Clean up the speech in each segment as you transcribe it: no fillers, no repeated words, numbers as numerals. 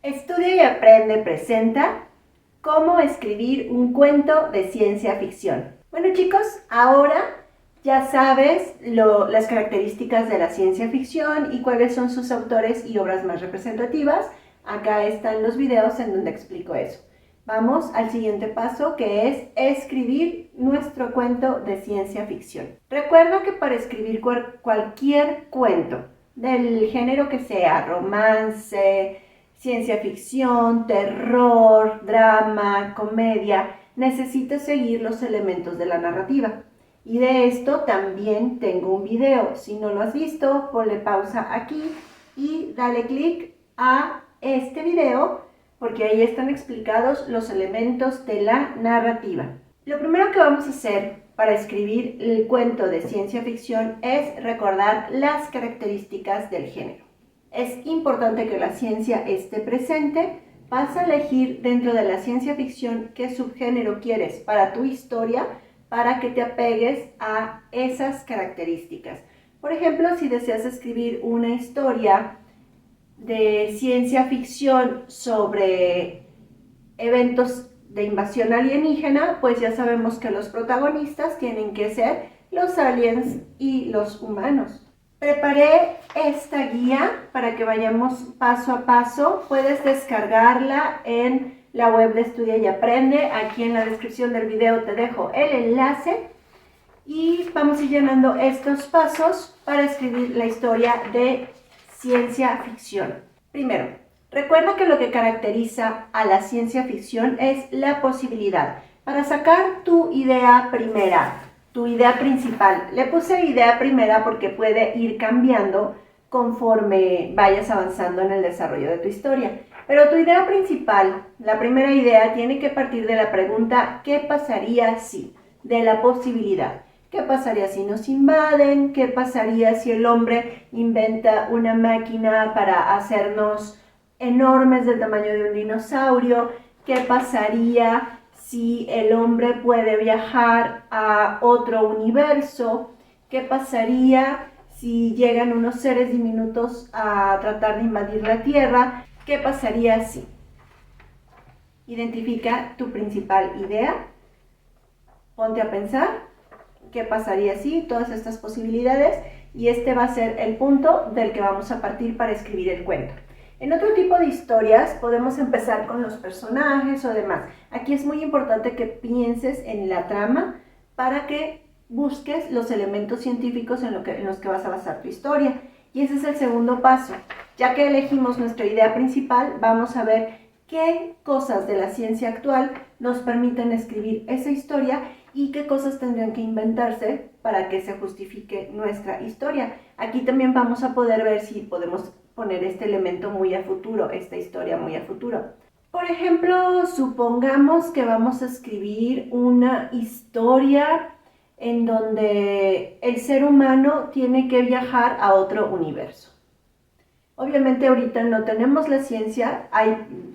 Estudia y Aprende presenta cómo escribir un cuento de ciencia ficción. Bueno chicos, ahora ya sabes las características de la ciencia ficción y cuáles son sus autores y obras más representativas. Acá están los videos en donde explico eso. Vamos al siguiente paso, que es escribir nuestro cuento de ciencia ficción. Recuerda que para escribir cualquier cuento, del género que sea, romance, ciencia ficción, terror, drama, comedia, necesitas seguir los elementos de la narrativa. Y de esto también tengo un video. Si no lo has visto, ponle pausa aquí y dale clic a este video porque ahí están explicados los elementos de la narrativa. Lo primero que vamos a hacer para escribir el cuento de ciencia ficción es recordar las características del género. Es importante que la ciencia esté presente. Vas a elegir dentro de la ciencia ficción qué subgénero quieres para tu historia para que te apegues a esas características. Por ejemplo, si deseas escribir una historia de ciencia ficción sobre eventos de invasión alienígena, pues ya sabemos que los protagonistas tienen que ser los aliens y los humanos. Preparé esta guía para que vayamos paso a paso. Puedes descargarla en la web de Estudia y Aprende. Aquí en la descripción del video te dejo el enlace. Y vamos a ir llenando estos pasos para escribir la historia de ciencia ficción. Primero, recuerda que lo que caracteriza a la ciencia ficción es la posibilidad. Para sacar tu idea primera, tu idea principal. Le puse idea primera porque puede ir cambiando conforme vayas avanzando en el desarrollo de tu historia. Pero tu idea principal, la primera idea, tiene que partir de la pregunta ¿qué pasaría si? De la posibilidad. ¿Qué pasaría si nos invaden? ¿Qué pasaría si el hombre inventa una máquina para hacernos enormes del tamaño de un dinosaurio? ¿Qué pasaría si el hombre puede viajar a otro universo? ¿Qué pasaría si llegan unos seres diminutos a tratar de invadir la Tierra? ¿Qué pasaría si? Identifica tu principal idea, ponte a pensar, ¿qué pasaría si? Todas estas posibilidades, y este va a ser el punto del que vamos a partir para escribir el cuento. En otro tipo de historias podemos empezar con los personajes o demás. Aquí es muy importante que pienses en la trama para que busques los elementos científicos en los que vas a basar tu historia. Y ese es el segundo paso. Ya que elegimos nuestra idea principal, vamos a ver qué cosas de la ciencia actual nos permiten escribir esa historia y qué cosas tendrían que inventarse para que se justifique nuestra historia. Aquí también vamos a poder ver si podemos poner este elemento muy a futuro, esta historia muy a futuro. Por ejemplo, supongamos que vamos a escribir una historia en donde el ser humano tiene que viajar a otro universo. Obviamente ahorita no tenemos la ciencia,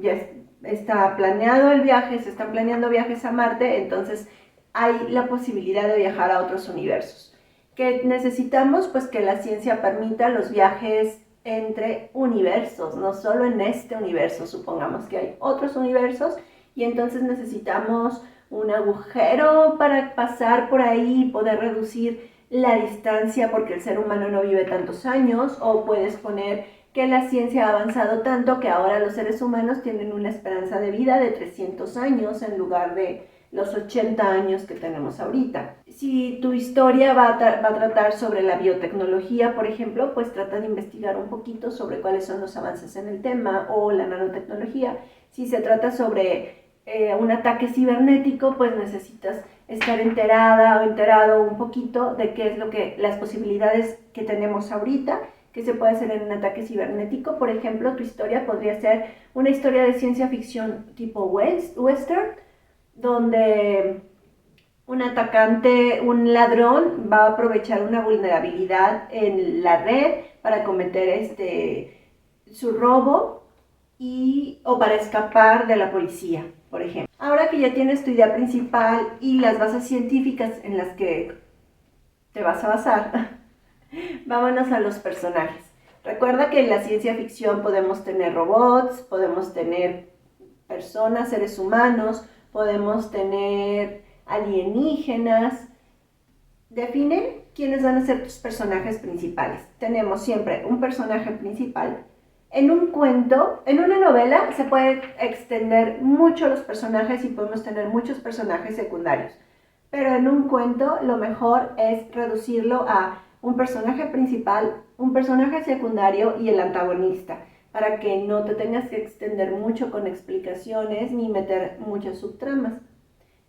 ya está planeado el viaje, se están planeando viajes a Marte, entonces hay la posibilidad de viajar a otros universos. ¿Qué necesitamos? Pues que la ciencia permita los viajes entre universos, no solo en este universo. Supongamos que hay otros universos y entonces necesitamos un agujero para pasar por ahí y poder reducir la distancia porque el ser humano no vive tantos años, o puedes poner que la ciencia ha avanzado tanto que ahora los seres humanos tienen una esperanza de vida de 300 años en lugar de los 80 años que tenemos ahorita. Si tu historia va a tratar sobre la biotecnología, por ejemplo, pues trata de investigar un poquito sobre cuáles son los avances en el tema, o la nanotecnología. Si se trata sobre un ataque cibernético, pues necesitas estar enterada o enterado un poquito de qué es las posibilidades que tenemos ahorita, que se puede hacer en un ataque cibernético. Por ejemplo, tu historia podría ser una historia de ciencia ficción tipo western, donde un atacante, un ladrón, va a aprovechar una vulnerabilidad en la red para cometer su robo o para escapar de la policía, por ejemplo. Ahora que ya tienes tu idea principal y las bases científicas en las que te vas a basar, vámonos a los personajes. Recuerda que en la ciencia ficción podemos tener robots, podemos tener personas, seres humanos, podemos tener alienígenas. Define quiénes van a ser tus personajes principales. Tenemos siempre un personaje principal. En un cuento, en una novela, se puede extender mucho los personajes y podemos tener muchos personajes secundarios. Pero en un cuento lo mejor es reducirlo a un personaje principal, un personaje secundario y el antagonista, para que no te tengas que extender mucho con explicaciones ni meter muchas subtramas.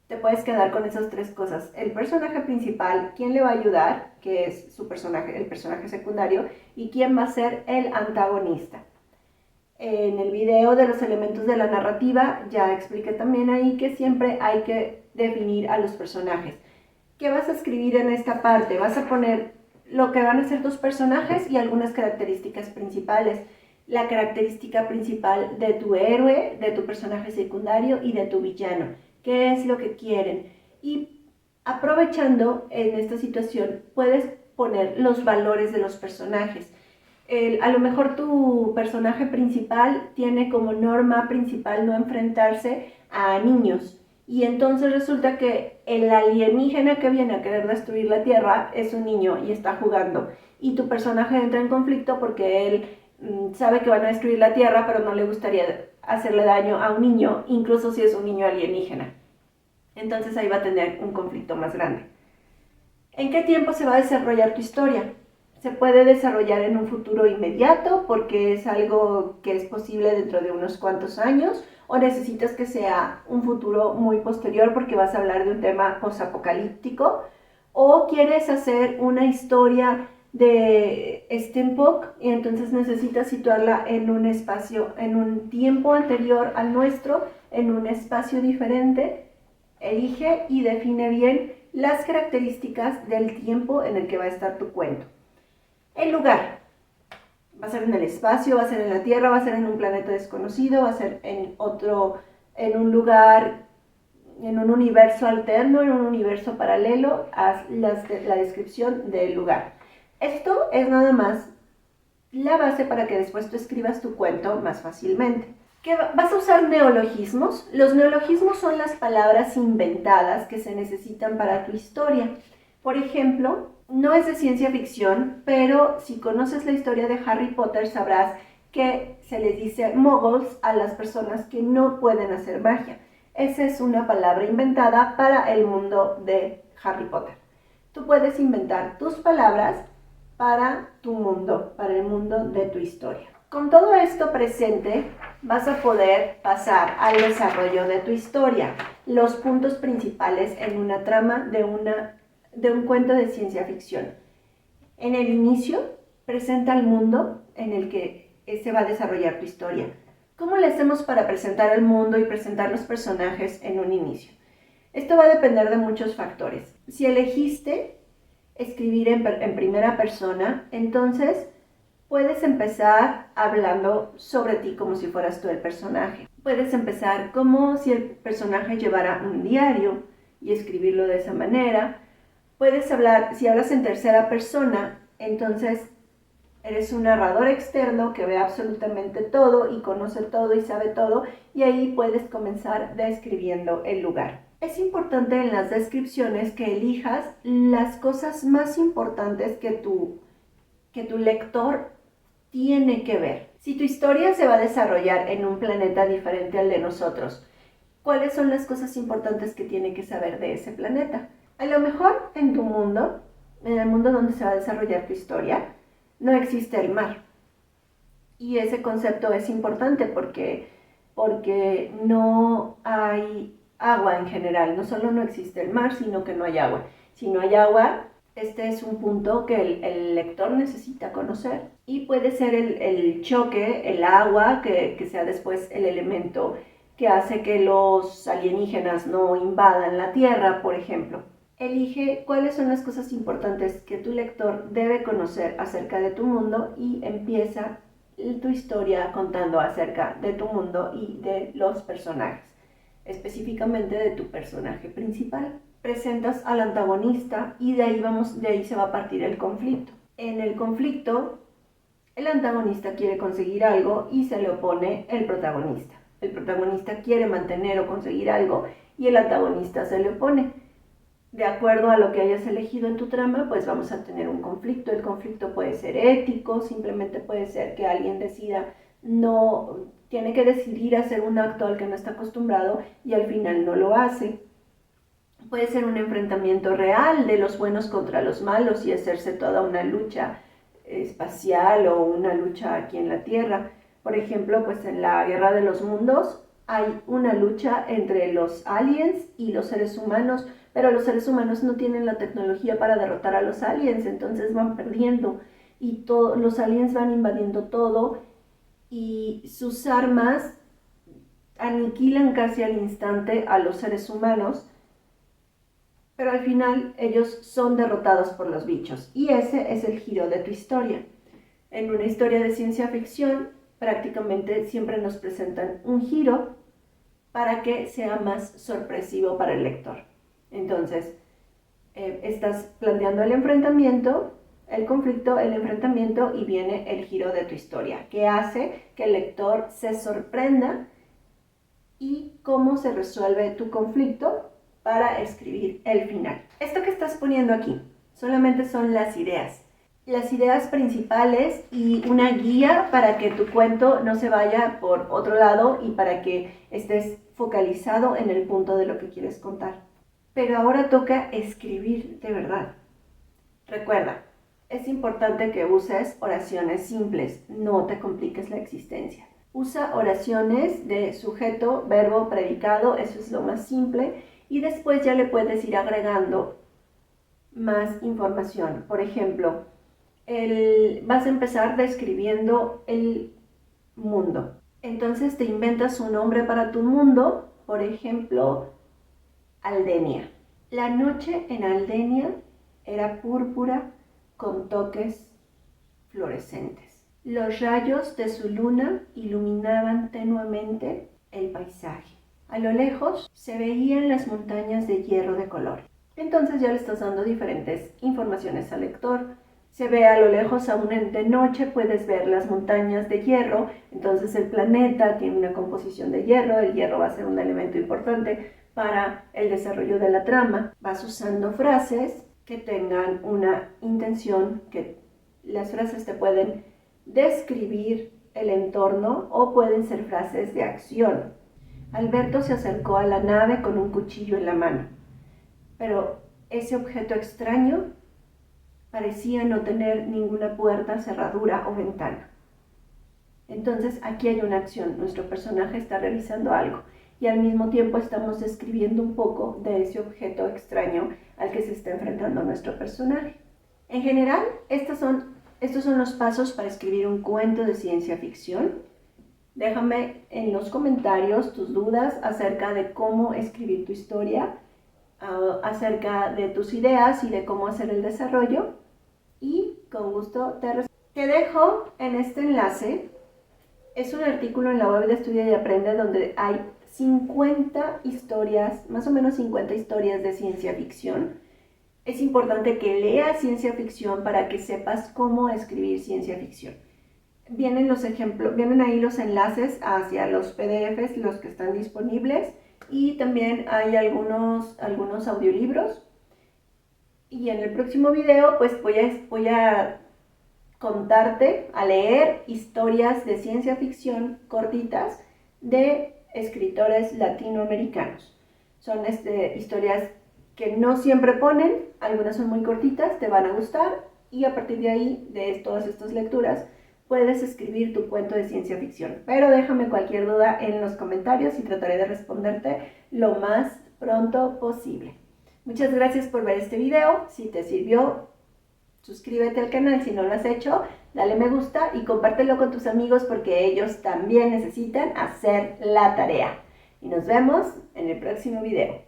Te puedes quedar con esas tres cosas: el personaje principal, quién le va a ayudar, que es su personaje, el personaje secundario, y quién va a ser el antagonista. En el video de los elementos de la narrativa ya expliqué también ahí que siempre hay que definir a los personajes. ¿Qué vas a escribir en esta parte? Vas a poner lo que van a ser tus personajes y algunas características principales. La característica principal de tu héroe, de tu personaje secundario y de tu villano. ¿Qué es lo que quieren? Y aprovechando en esta situación, puedes poner los valores de los personajes. A lo mejor tu personaje principal tiene como norma principal no enfrentarse a niños. Y entonces resulta que el alienígena que viene a querer destruir la Tierra es un niño y está jugando. Y tu personaje entra en conflicto porque él sabe que van a destruir la Tierra, pero no le gustaría hacerle daño a un niño, incluso si es un niño alienígena. Entonces ahí va a tener un conflicto más grande. ¿En qué tiempo se va a desarrollar tu historia? Se puede desarrollar en un futuro inmediato porque es algo que es posible dentro de unos cuantos años, o necesitas que sea un futuro muy posterior porque vas a hablar de un tema posapocalíptico, o quieres hacer una historia de steampunk y entonces necesitas situarla en un espacio, en un tiempo anterior al nuestro, en un espacio diferente. Elige y define bien las características del tiempo en el que va a estar tu cuento. El lugar. Va a ser en el espacio, va a ser en la Tierra, va a ser en un planeta desconocido, va a ser en un lugar, en un universo alterno, en un universo paralelo. Haz la descripción del lugar. Esto es nada más la base para que después tú escribas tu cuento más fácilmente. ¿Vas a usar neologismos? Los neologismos son las palabras inventadas que se necesitan para tu historia. Por ejemplo, no es de ciencia ficción, pero si conoces la historia de Harry Potter sabrás que se les dice muggles a las personas que no pueden hacer magia. Esa es una palabra inventada para el mundo de Harry Potter. Tú puedes inventar tus palabras para tu mundo, para el mundo de tu historia. Con todo esto presente, vas a poder pasar al desarrollo de tu historia, los puntos principales en una trama de un cuento de ciencia ficción. En el inicio, presenta el mundo en el que se va a desarrollar tu historia. ¿Cómo le hacemos para presentar el mundo y presentar los personajes en un inicio? Esto va a depender de muchos factores. Si elegiste escribir en primera persona, entonces puedes empezar hablando sobre ti como si fueras tú el personaje. Puedes empezar como si el personaje llevara un diario y escribirlo de esa manera. Puedes hablar, si hablas en tercera persona, entonces eres un narrador externo que ve absolutamente todo y conoce todo y sabe todo, y ahí puedes comenzar describiendo el lugar. Es importante en las descripciones que elijas las cosas más importantes que tu lector tiene que ver. Si tu historia se va a desarrollar en un planeta diferente al de nosotros, ¿cuáles son las cosas importantes que tiene que saber de ese planeta? A lo mejor en tu mundo, en el mundo donde se va a desarrollar tu historia, no existe el mar. Y ese concepto es importante porque no hay agua en general. No solo no existe el mar, sino que no hay agua. Si no hay agua, este es un punto que el lector necesita conocer. Y puede ser el choque, el agua, que sea después el elemento que hace que los alienígenas no invadan la Tierra, por ejemplo. Elige cuáles son las cosas importantes que tu lector debe conocer acerca de tu mundo y empieza tu historia contando acerca de tu mundo y de los personajes, específicamente de tu personaje principal. Presentas al antagonista y de ahí se va a partir el conflicto. En el conflicto El antagonista quiere conseguir algo y se le opone el protagonista. El protagonista quiere mantener o conseguir algo y el antagonista se le opone. De acuerdo a lo que hayas elegido en tu trama, pues vamos a tener un conflicto. El conflicto puede ser ético, simplemente puede ser que alguien decida tiene que decidir hacer un acto al que no está acostumbrado y al final no lo hace. Puede ser un enfrentamiento real de los buenos contra los malos y hacerse toda una lucha espacial o una lucha aquí en la Tierra. Por ejemplo, pues en la Guerra de los Mundos hay una lucha entre los aliens y los seres humanos, pero los seres humanos no tienen la tecnología para derrotar a los aliens, entonces van perdiendo y los aliens van invadiendo todo y sus armas aniquilan casi al instante a los seres humanos, pero al final ellos son derrotados por los bichos y ese es el giro de tu historia. En una historia de ciencia ficción prácticamente siempre nos presentan un giro para que sea más sorpresivo para el lector. Entonces, estás planteando el enfrentamiento, el conflicto, el enfrentamiento y viene el giro de tu historia, que hace que el lector se sorprenda y cómo se resuelve tu conflicto para escribir el final. Esto que estás poniendo aquí solamente son las ideas principales y una guía para que tu cuento no se vaya por otro lado y para que estés focalizado en el punto de lo que quieres contar. Pero ahora toca escribir de verdad. Recuerda, es importante que uses oraciones simples, no te compliques la existencia. Usa oraciones de sujeto, verbo, predicado, eso es lo más simple, y después ya le puedes ir agregando más información. Por ejemplo, vas a empezar describiendo el mundo. Entonces te inventas un nombre para tu mundo, por ejemplo, Aldenia. La noche en Aldenia era púrpura con toques fluorescentes. Los rayos de su luna iluminaban tenuemente el paisaje. A lo lejos se veían las montañas de hierro de color. Entonces ya le estás dando diferentes informaciones al lector. Se ve a lo lejos, aún de noche puedes ver las montañas de hierro, entonces el planeta tiene una composición de hierro, el hierro va a ser un elemento importante para el desarrollo de la trama. Vas usando frases que tengan una intención, que las frases te pueden describir el entorno o pueden ser frases de acción. Alberto se acercó a la nave con un cuchillo en la mano, pero ese objeto extraño parecía no tener ninguna puerta, cerradura o ventana. Entonces aquí hay una acción, nuestro personaje está realizando algo y al mismo tiempo estamos describiendo un poco de ese objeto extraño al que se está enfrentando nuestro personaje. En general, estos son los pasos para escribir un cuento de ciencia ficción. Déjame en los comentarios tus dudas acerca de cómo escribir tu historia, acerca de tus ideas y de cómo hacer el desarrollo. Y con gusto te dejo en este enlace. Es un artículo en la web de Estudia y Aprende donde hay 50 historias, más o menos 50 historias de ciencia ficción. Es importante que leas ciencia ficción para que sepas cómo escribir ciencia ficción. Vienen los ejemplos, vienen ahí los enlaces hacia los PDFs, los que están disponibles, y también hay algunos audiolibros. Y en el próximo video pues voy a contarte, a leer historias de ciencia ficción cortitas de escritores latinoamericanos. Son historias que no siempre ponen, algunas son muy cortitas, te van a gustar y a partir de ahí, de todas estas lecturas, puedes escribir tu cuento de ciencia ficción. Pero déjame cualquier duda en los comentarios y trataré de responderte lo más pronto posible. Muchas gracias por ver este video. Si te sirvió, suscríbete al canal si no lo has hecho, dale me gusta y compártelo con tus amigos porque ellos también necesitan hacer la tarea. Y nos vemos en el próximo video.